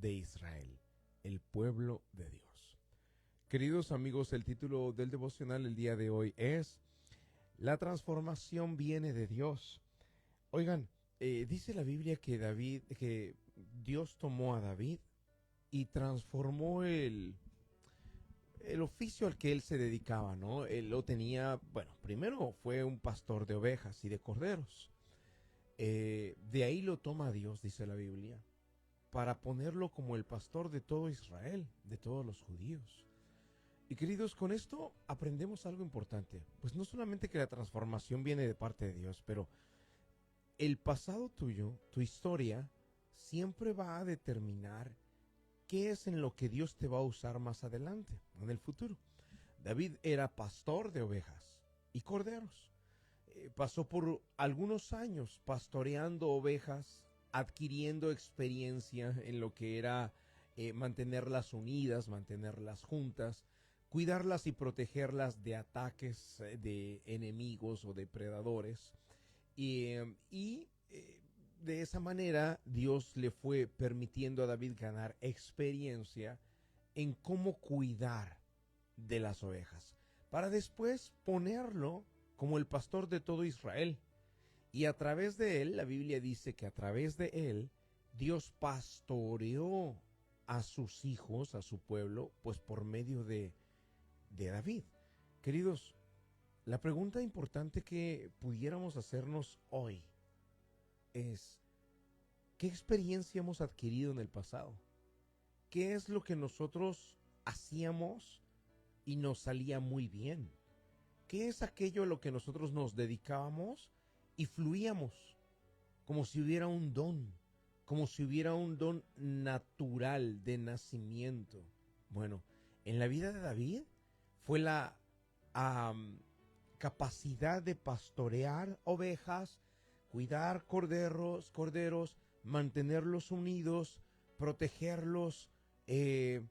de Israel, el pueblo de Dios. Queridos amigos, el título del devocional el día de hoy es La transformación viene de Dios. Oigan, dice la Biblia que Dios tomó a David y transformó el oficio al que él se dedicaba, ¿no? Él lo tenía, bueno, primero fue un pastor de ovejas y de corderos. De ahí lo toma Dios, dice la Biblia, para ponerlo como el pastor de todo Israel, de todos los judíos. Y queridos, con esto aprendemos algo importante. Pues no solamente que la transformación viene de parte de Dios, pero el pasado tuyo, tu historia, siempre va a determinar qué es en lo que Dios te va a usar más adelante, en el futuro. David era pastor de ovejas y corderos. Pasó por algunos años pastoreando ovejas, adquiriendo experiencia en lo que era mantenerlas unidas, mantenerlas juntas, cuidarlas y protegerlas de ataques de enemigos o depredadores. De esa manera Dios le fue permitiendo a David ganar experiencia en cómo cuidar de las ovejas, para después ponerlo como el pastor de todo Israel. Y a través de él, la Biblia dice que a través de él, Dios pastoreó a sus hijos, a su pueblo, pues por medio de David. Queridos, la pregunta importante que pudiéramos hacernos hoy es, ¿qué experiencia hemos adquirido en el pasado? ¿Qué es lo que nosotros hacíamos y nos salía muy bien? ¿Qué es aquello a lo que nosotros nos dedicábamos y fluíamos como si hubiera un don, como si hubiera un don natural de nacimiento? Bueno, en la vida de David fue la capacidad de pastorear ovejas, cuidar corderos, mantenerlos unidos, protegerlos, que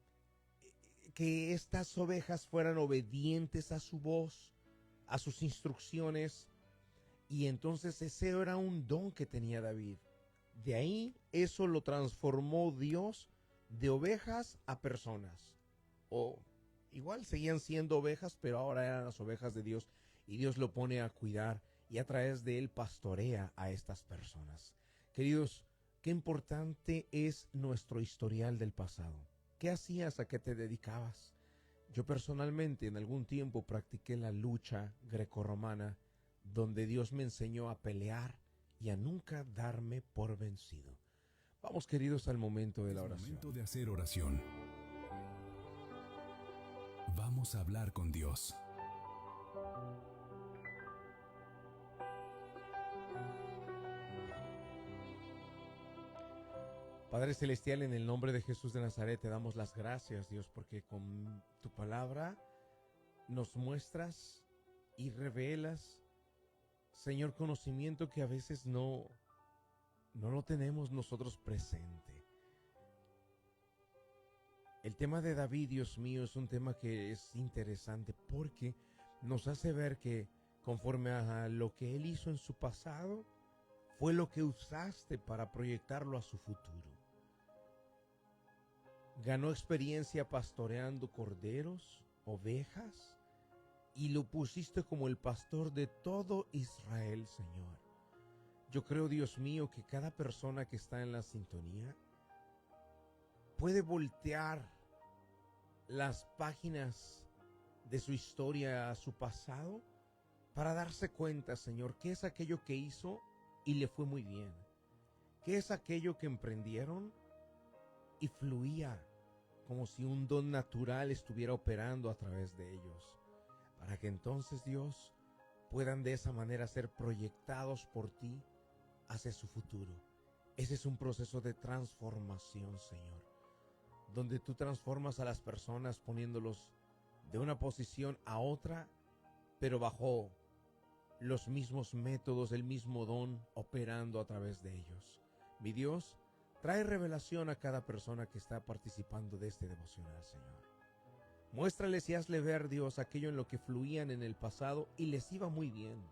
estas ovejas fueran obedientes a su voz, a sus instrucciones. Y entonces ese era un don que tenía David. De ahí eso lo transformó Dios de ovejas a personas. O igual seguían siendo ovejas, pero ahora eran las ovejas de Dios. Y Dios lo pone a cuidar y a través de él pastorea a estas personas. Queridos, qué importante es nuestro historial del pasado. ¿Qué hacías? ¿A qué te dedicabas? Yo personalmente en algún tiempo practiqué la lucha grecorromana, donde Dios me enseñó a pelear y a nunca darme por vencido. Vamos, queridos, al momento de la oración. Momento de hacer oración. Vamos a hablar con Dios. Padre Celestial, en el nombre de Jesús de Nazaret te damos las gracias, Dios, porque con tu palabra nos muestras y revelas, Señor, conocimiento que a veces no lo tenemos nosotros presente. El tema de David, Dios mío, es un tema que es interesante porque nos hace ver que conforme a lo que él hizo en su pasado, fue lo que usaste para proyectarlo a su futuro. Ganó experiencia pastoreando corderos, ovejas, y lo pusiste como el pastor de todo Israel, Señor. Yo creo, Dios mío, que cada persona que está en la sintonía puede voltear las páginas de su historia a su pasado para darse cuenta, Señor, qué es aquello que hizo y le fue muy bien. ¿Qué es aquello que emprendieron y fluía como si un don natural estuviera operando a través de ellos? Para que entonces, Dios, puedan de esa manera ser proyectados por ti hacia su futuro. Ese es un proceso de transformación, Señor, donde tú transformas a las personas poniéndolos de una posición a otra, pero bajo los mismos métodos, el mismo don operando a través de ellos. Mi Dios, trae revelación a cada persona que está participando de este devocional, Señor. Muéstrales y hazle ver, Dios, aquello en lo que fluían en el pasado y les iba muy bien,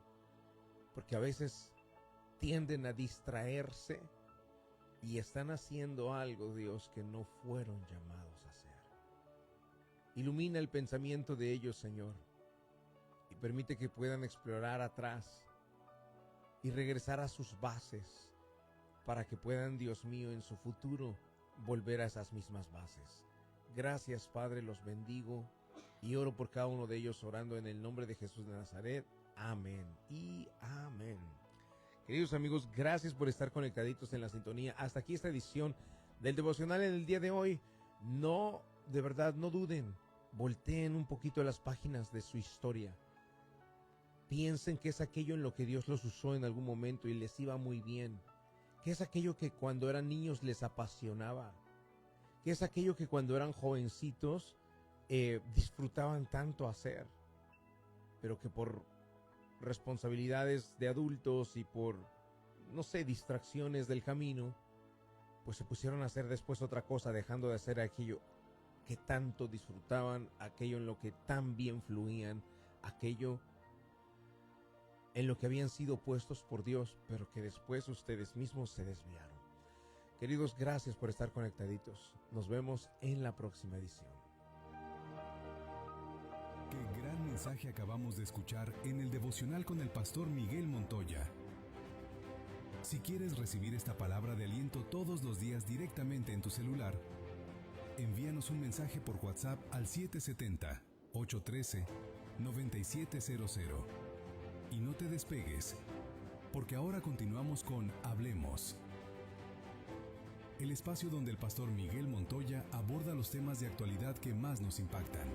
porque a veces tienden a distraerse y están haciendo algo, Dios, que no fueron llamados a hacer. Ilumina el pensamiento de ellos, Señor, y permite que puedan explorar atrás y regresar a sus bases para que puedan, Dios mío, en su futuro volver a esas mismas bases. Gracias, Padre, los bendigo y oro por cada uno de ellos, orando en el nombre de Jesús de Nazaret. Amén y amén. Queridos amigos, gracias por estar conectaditos en la sintonía. Hasta aquí esta edición del devocional en el día de hoy. No, de verdad, no duden. Volteen un poquito las páginas de su historia. Piensen que es aquello en lo que Dios los usó en algún momento y les iba muy bien. Que es aquello que cuando eran niños les apasionaba. Que es aquello que cuando eran jovencitos disfrutaban tanto hacer. Pero que por responsabilidades de adultos y por, no sé, distracciones del camino, pues se pusieron a hacer después otra cosa, dejando de hacer aquello que tanto disfrutaban, aquello en lo que tan bien fluían, aquello en lo que habían sido puestos por Dios, pero que después ustedes mismos se desviaron. Queridos, gracias por estar conectaditos. Nos vemos en la próxima edición. Qué gran mensaje acabamos de escuchar en el devocional con el pastor Miguel Montoya. Si quieres recibir esta palabra de aliento todos los días directamente en tu celular, envíanos un mensaje por WhatsApp al 770-813-9700. Y no te despegues, porque ahora continuamos con Hablemos, el espacio donde el pastor Miguel Montoya aborda los temas de actualidad que más nos impactan.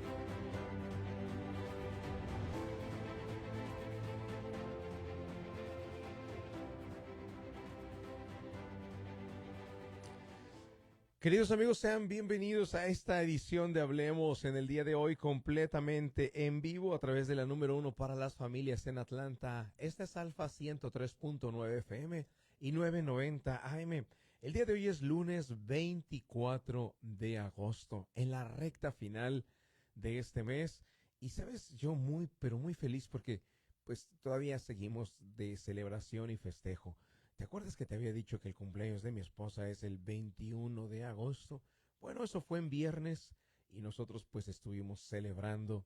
Queridos amigos, sean bienvenidos a esta edición de Hablemos en el día de hoy, completamente en vivo a través de la número 1 para las familias en Atlanta. Esta es Alfa 103.9 FM y 990 AM. El día de hoy es lunes 24 de agosto, en la recta final de este mes. Y sabes, yo pero muy feliz porque pues todavía seguimos de celebración y festejo. ¿Te acuerdas que te había dicho que el cumpleaños de mi esposa es el 21 de agosto? Bueno, eso fue en viernes y nosotros pues estuvimos celebrando.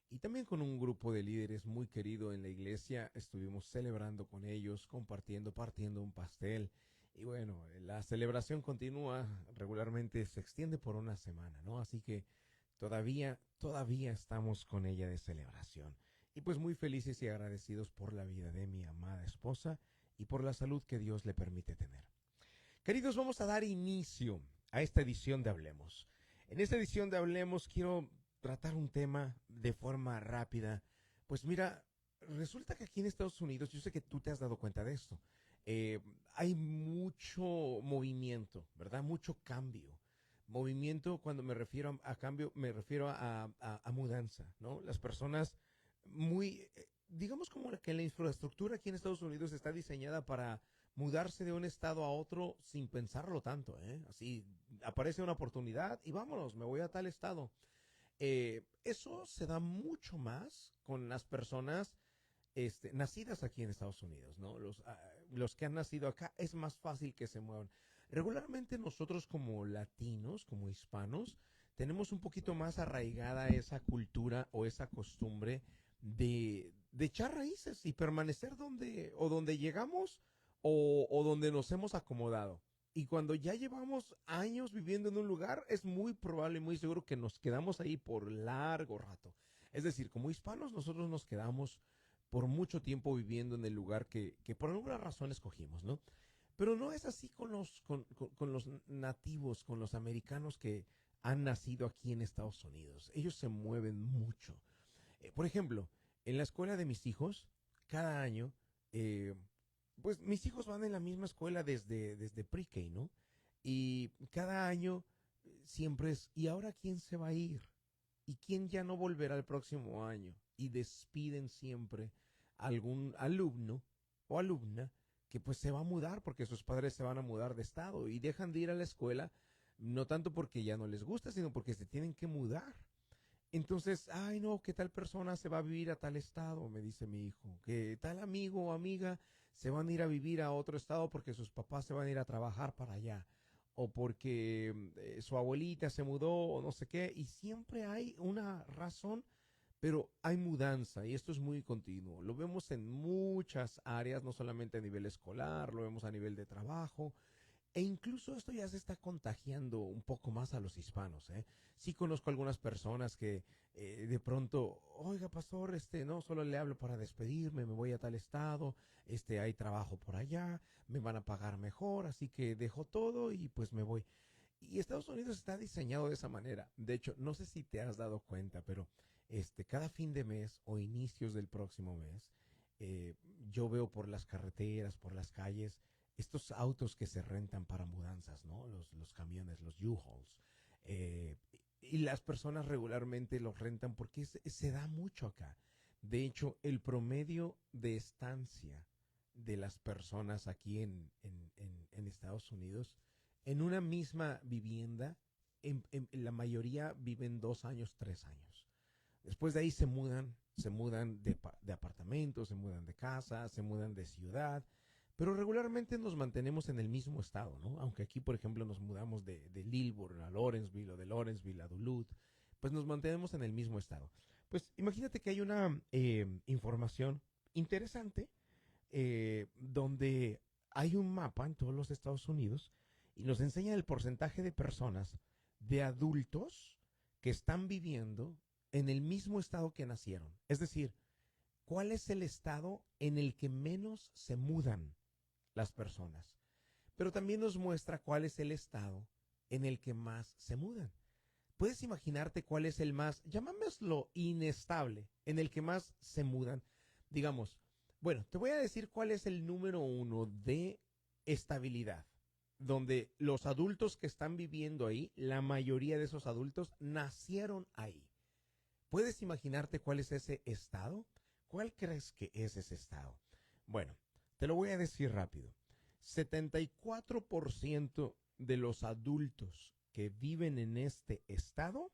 Y también con un grupo de líderes muy querido en la iglesia, estuvimos celebrando con ellos, compartiendo, partiendo un pastel. Y bueno, la celebración continúa, regularmente se extiende por una semana, ¿no? Así que todavía estamos con ella de celebración. Y pues muy felices y agradecidos por la vida de mi amada esposa y por la salud que Dios le permite tener. Queridos, vamos a dar inicio a esta edición de Hablemos. En esta edición de Hablemos quiero tratar un tema de forma rápida. Pues mira, resulta que aquí en Estados Unidos, yo sé que tú te has dado cuenta de esto, hay mucho movimiento, ¿verdad? Mucho cambio. Movimiento, cuando me refiero a cambio, me refiero a mudanza, ¿no? Las personas digamos como que la infraestructura aquí en Estados Unidos está diseñada para mudarse de un estado a otro sin pensarlo tanto, ¿eh? Así aparece una oportunidad y vámonos, me voy a tal estado. Eso se da mucho más con las personas nacidas aquí en Estados Unidos, ¿no? Los que han nacido acá es más fácil que se muevan. Regularmente nosotros como latinos, como hispanos, tenemos un poquito más arraigada esa cultura o esa costumbre de echar raíces y permanecer donde llegamos o donde nos hemos acomodado. Y cuando ya llevamos años viviendo en un lugar, es muy probable y muy seguro que nos quedamos ahí por largo rato. Es decir, como hispanos nosotros nos quedamos por mucho tiempo viviendo en el lugar que por alguna razón escogimos, ¿no? Pero no es así con los nativos, con los americanos que han nacido aquí en Estados Unidos. Ellos se mueven mucho. Por ejemplo, en la escuela de mis hijos, cada año, pues mis hijos van en la misma escuela desde pre-K, ¿no? Y cada año siempre es, ¿y ahora quién se va a ir? ¿Y quién ya no volverá el próximo año? Y despiden siempre a algún alumno o alumna que pues se va a mudar porque sus padres se van a mudar de estado y dejan de ir a la escuela, no tanto porque ya no les gusta, sino porque se tienen que mudar. Entonces, ay no, que tal persona se va a vivir a tal estado, me dice mi hijo, que tal amigo o amiga se van a ir a vivir a otro estado porque sus papás se van a ir a trabajar para allá, o porque su abuelita se mudó, o no sé qué, y siempre hay una razón, pero hay mudanza y esto es muy continuo. Lo vemos en muchas áreas, no solamente a nivel escolar, lo vemos a nivel de trabajo, e incluso esto ya se está contagiando un poco más a los hispanos, ¿eh? Sí conozco algunas personas que de pronto, oiga, pastor, no solo le hablo para despedirme, me voy a tal estado, hay trabajo por allá, me van a pagar mejor, así que dejo todo y pues me voy. Y Estados Unidos está diseñado de esa manera. De hecho, no sé si te has dado cuenta, pero cada fin de mes o inicios del próximo mes, eh, yo veo por las carreteras, por las calles, estos autos que se rentan para mudanzas, ¿no? Los camiones, los U-Hauls. Eh, y las personas regularmente los rentan porque se da mucho acá. De hecho, el promedio de estancia de las personas aquí en Estados Unidos, en una misma vivienda, en la mayoría viven 2 años, 3 años. Después de ahí se mudan de apartamentos, se mudan de casa, se mudan de ciudad, pero regularmente nos mantenemos en el mismo estado, ¿no? Aunque aquí, por ejemplo, nos mudamos de Lilburn a Lawrenceville o de Lawrenceville a Duluth, pues nos mantenemos en el mismo estado. Pues imagínate que hay una información interesante donde hay un mapa en todos los Estados Unidos y nos enseña el porcentaje de personas, de adultos que están viviendo en el mismo estado que nacieron. Es decir, ¿cuál es el estado en el que menos se mudan las personas? Pero también nos muestra cuál es el estado en el que más se mudan. ¿Puedes imaginarte cuál es el más, llamémoslo inestable, en el que más se mudan? Digamos, bueno, te voy a decir cuál es el número uno de estabilidad, donde los adultos que están viviendo ahí, la mayoría de esos adultos nacieron ahí. ¿Puedes imaginarte cuál es ese estado? ¿Cuál crees que es ese estado? Bueno, te lo voy a decir rápido. 74% de los adultos que viven en este estado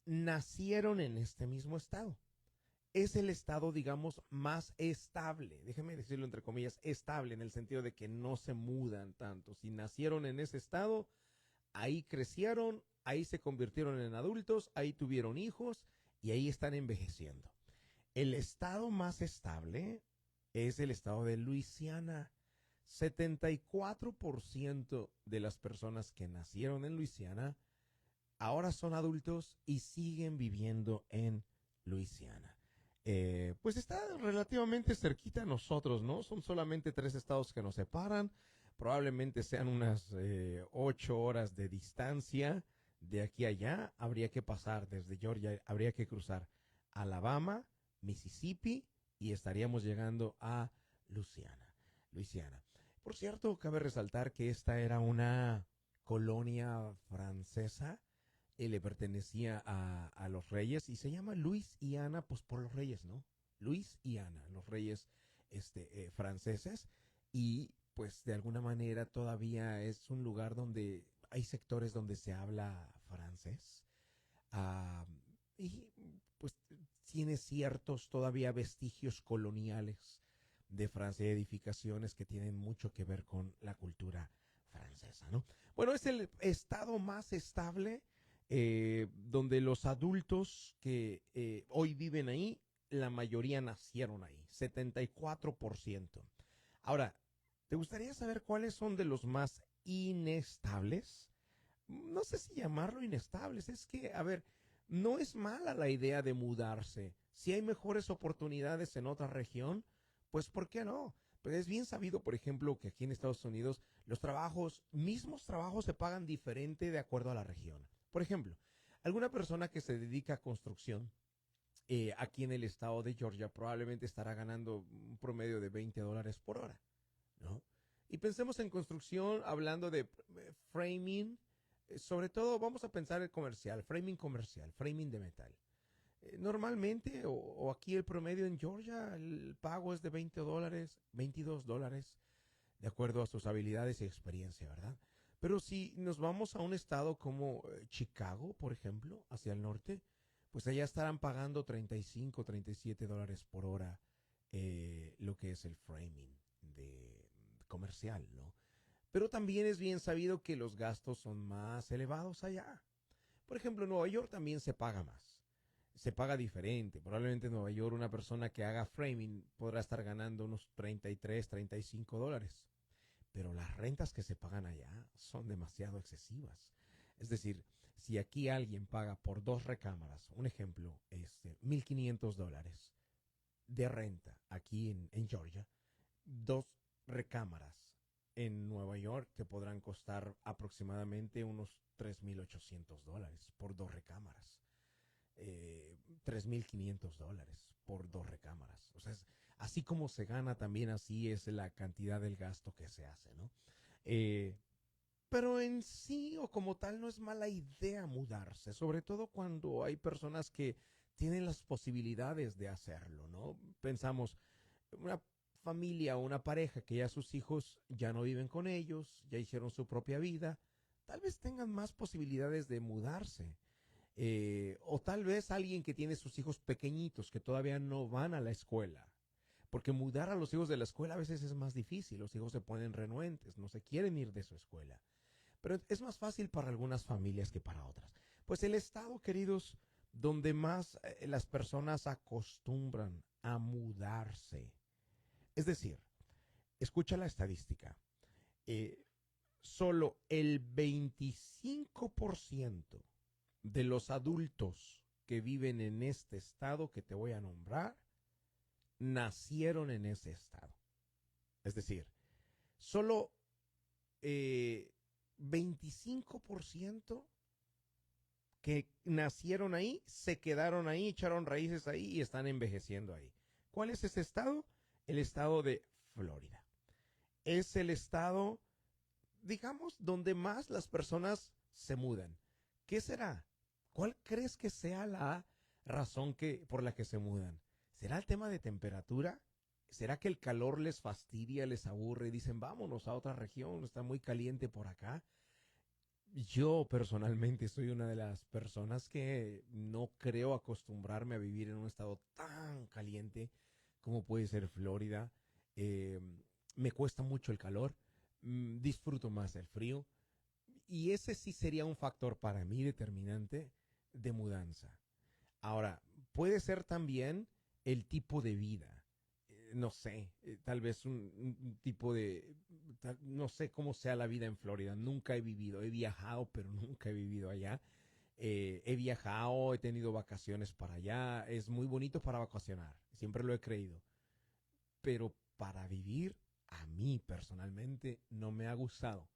nacieron en este mismo estado. Es el estado, digamos, más estable, déjeme decirlo entre comillas, estable en el sentido de que no se mudan tanto. Si nacieron en ese estado, ahí crecieron, ahí se convirtieron en adultos, ahí tuvieron hijos y ahí están envejeciendo. El estado más estable es el estado de Luisiana. 74% de las personas que nacieron en Luisiana ahora son adultos y siguen viviendo en Luisiana. Pues está relativamente cerquita a nosotros, ¿no? Son solamente 3 estados que nos separan. Probablemente sean unas 8 horas de distancia de aquí a allá. Habría que pasar desde Georgia, habría que cruzar Alabama, Mississippi y estaríamos llegando a Luisiana. Por cierto, cabe resaltar que esta era una colonia francesa y le pertenecía a los reyes y se llama Luis y Ana, pues por los reyes, ¿no? Luis y Ana, los reyes franceses, y pues de alguna manera todavía es un lugar donde hay sectores donde se habla francés, ah, y pues tiene ciertos todavía vestigios coloniales de Francia, edificaciones que tienen mucho que ver con la cultura francesa, ¿no? Bueno, es el estado más estable donde los adultos que hoy viven ahí, la mayoría nacieron ahí, 74%. Ahora, ¿te gustaría saber cuáles son de los más inestables? No sé si llamarlo inestables, es que, a ver, no es mala la idea de mudarse. Si hay mejores oportunidades en otra región, pues ¿por qué no? Pero es bien sabido, por ejemplo, que aquí en Estados Unidos los mismos trabajos se pagan diferente de acuerdo a la región. Por ejemplo, alguna persona que se dedica a construcción aquí en el estado de Georgia probablemente estará ganando un promedio de $20 por hora, ¿no? Y pensemos en construcción, hablando de framing, sobre todo vamos a pensar en comercial, framing de metal. Normalmente, o aquí el promedio en Georgia, el pago es de $20, $22, de acuerdo a sus habilidades y experiencia, ¿verdad? Pero si nos vamos a un estado como Chicago, por ejemplo, hacia el norte, pues allá estarán pagando $35, $37 por hora lo que es el framing de comercial, ¿no? Pero también es bien sabido que los gastos son más elevados allá. Por ejemplo, en Nueva York también se paga más. Se paga diferente. Probablemente en Nueva York una persona que haga framing podrá estar ganando unos 33, $35. Pero las rentas que se pagan allá son demasiado excesivas. Es decir, si aquí alguien paga por 2 recámaras, un ejemplo, $1,500 de renta aquí en Georgia, 2 recámaras en Nueva York te podrán costar aproximadamente unos $3,800 por 2 recámaras. $3,500 por 2 recámaras. O sea, así como se gana, también así es la cantidad del gasto que se hace, ¿no? Eh, pero en sí o como tal no es mala idea mudarse, sobre todo cuando hay personas que tienen las posibilidades de hacerlo, ¿no? Pensamos, una familia o una pareja que ya sus hijos ya no viven con ellos, ya hicieron su propia vida, tal vez tengan más posibilidades de mudarse. O tal vez alguien que tiene sus hijos pequeñitos que todavía no van a la escuela. Porque mudar a los hijos de la escuela a veces es más difícil. Los hijos se ponen renuentes, no se quieren ir de su escuela. Pero es más fácil para algunas familias que para otras. Pues el estado, queridos, donde más las personas acostumbran a mudarse. Es decir, escucha la estadística. Eh, Solo el 25% de los adultos que viven en este estado que te voy a nombrar nacieron en ese estado. Es decir, solo 25% que nacieron ahí, se quedaron ahí, echaron raíces ahí y están envejeciendo ahí. ¿Cuál es ese estado? El estado de Florida. Es el estado, digamos, donde más las personas se mudan. ¿Qué será? ¿Cuál crees que sea la razón por la que se mudan? ¿Será el tema de temperatura? ¿Será que el calor les fastidia, les aburre y dicen vámonos a otra región, está muy caliente por acá? Yo personalmente soy una de las personas que no creo acostumbrarme a vivir en un estado tan caliente como puede ser Florida. Eh, Me cuesta mucho el calor, disfruto más el frío y ese sí sería un factor para mí determinante de mudanza. Ahora, puede ser también el tipo de vida. No sé, tal vez un tipo de, no sé cómo sea la vida en Florida. Nunca he vivido, he viajado, pero nunca he vivido allá. He viajado, he tenido vacaciones para allá. Es muy bonito para vacacionar, siempre lo he creído. Pero para vivir, a mí personalmente no me ha gustado.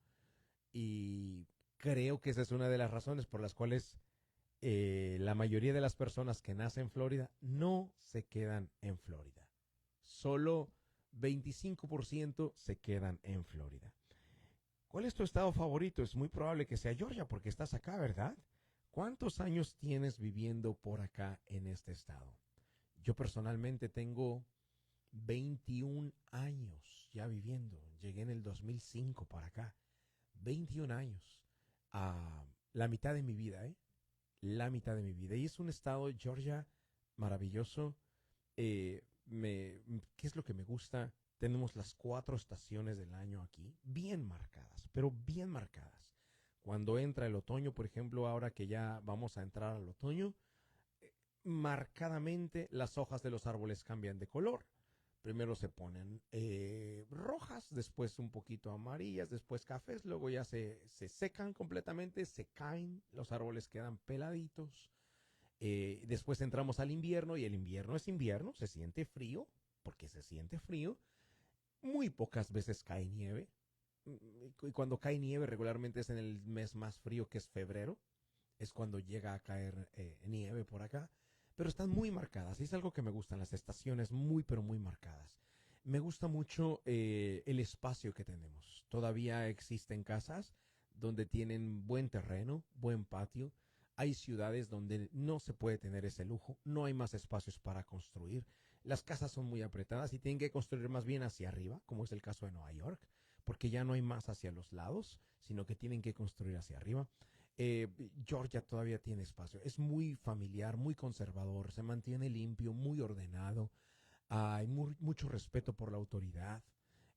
Y creo que esa es una de las razones por las cuales la mayoría de las personas que nacen en Florida no se quedan en Florida. Solo 25% se quedan en Florida. ¿Cuál es tu estado favorito? Es muy probable que sea Georgia porque estás acá, ¿verdad? ¿Cuántos años tienes viviendo por acá en este estado? Yo personalmente tengo 21 años ya viviendo. Llegué en el 2005 para acá. 21 años. La mitad de mi vida, ¿eh? La mitad de mi vida. Y es un estado, Georgia, maravilloso. Eh, ¿Qué es lo que me gusta? Tenemos las 4 estaciones del año aquí, bien marcadas, pero bien marcadas. Cuando entra el otoño, por ejemplo, ahora que ya vamos a entrar al otoño, marcadamente las hojas de los árboles cambian de color. Primero se ponen rojas, después un poquito amarillas, después cafés, luego ya se secan completamente, se caen, los árboles quedan peladitos. Después entramos al invierno y el invierno es invierno, se siente frío, porque se siente frío. Muy pocas veces cae nieve. Y cuando cae nieve regularmente es en el mes más frío que es febrero. Es cuando llega a caer nieve por acá. Pero están muy marcadas y es algo que me gustan, las estaciones muy pero muy marcadas. Me gusta mucho el espacio que tenemos. Todavía existen casas donde tienen buen terreno, buen patio. Hay ciudades donde no se puede tener ese lujo, no hay más espacios para construir. Las casas son muy apretadas y tienen que construir más bien hacia arriba, como es el caso de Nueva York, porque ya no hay más hacia los lados, sino que tienen que construir hacia arriba. Georgia todavía tiene espacio, es muy familiar, muy conservador, se mantiene limpio, muy ordenado. Hay mucho respeto por la autoridad.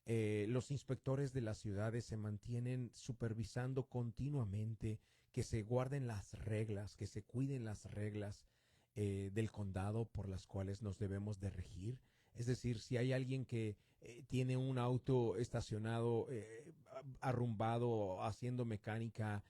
Los inspectores de las ciudades se mantienen supervisando continuamente que se guarden las reglas, que se cuiden las reglas del condado por las cuales nos debemos de regir. Es decir, si hay alguien que tiene un auto estacionado, arrumbado, haciendo mecánica,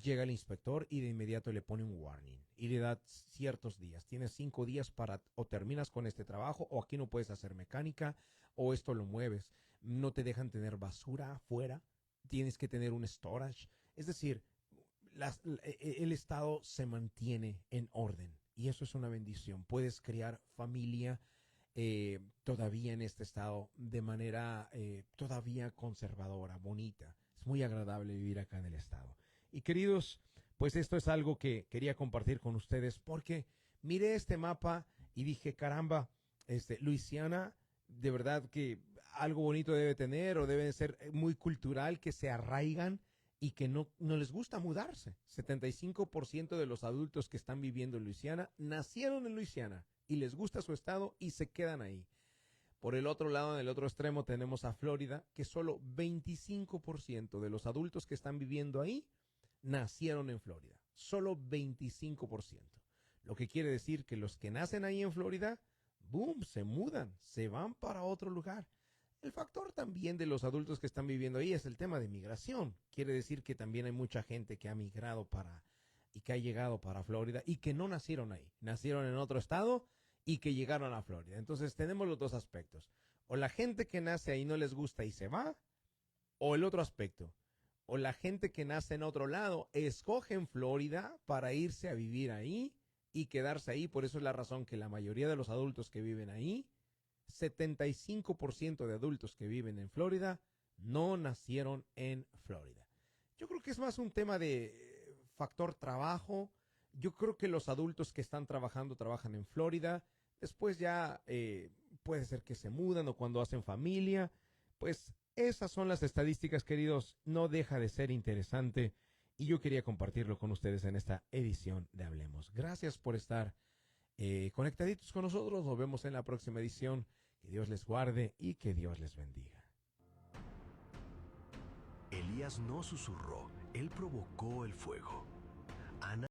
llega el inspector y de inmediato le pone un warning y le da ciertos días. Tienes 5 días para o terminas con este trabajo o aquí no puedes hacer mecánica o esto lo mueves. No te dejan tener basura afuera, tienes que tener un storage. Es decir, el estado se mantiene en orden y eso es una bendición. Puedes crear familia todavía en este estado de manera todavía conservadora, bonita. Es muy agradable vivir acá en el estado. Y queridos, pues esto es algo que quería compartir con ustedes porque miré este mapa y dije, caramba, Luisiana, de verdad que algo bonito debe tener o debe ser muy cultural, que se arraigan y que no les gusta mudarse. 75% de los adultos que están viviendo en Luisiana nacieron en Luisiana y les gusta su estado y se quedan ahí. Por el otro lado, en el otro extremo, tenemos a Florida, que solo 25% de los adultos que están viviendo ahí nacieron en Florida. Solo 25%. Lo que quiere decir que los que nacen ahí en Florida, boom, se mudan, se van para otro lugar. El factor también de los adultos que están viviendo ahí es el tema de migración. Quiere decir que también hay mucha gente que ha migrado y que ha llegado para Florida y que no nacieron ahí. Nacieron en otro estado y que llegaron a Florida. Entonces tenemos los dos aspectos. O la gente que nace ahí no les gusta y se va, o el otro aspecto. O la gente que nace en otro lado escoge en Florida para irse a vivir ahí y quedarse ahí. Por eso es la razón que la mayoría de los adultos que viven ahí, 75% de adultos que viven en Florida, no nacieron en Florida. Yo creo que es más un tema de factor trabajo. Yo creo que los adultos que están trabajando trabajan en Florida. Después ya puede ser que se mudan o cuando hacen familia. Pues esas son las estadísticas, queridos. No deja de ser interesante y yo quería compartirlo con ustedes en esta edición de Hablemos. Gracias por estar conectaditos con nosotros. Nos vemos en la próxima edición. Que Dios les guarde y que Dios les bendiga. Elías no susurró, él provocó el fuego. Ana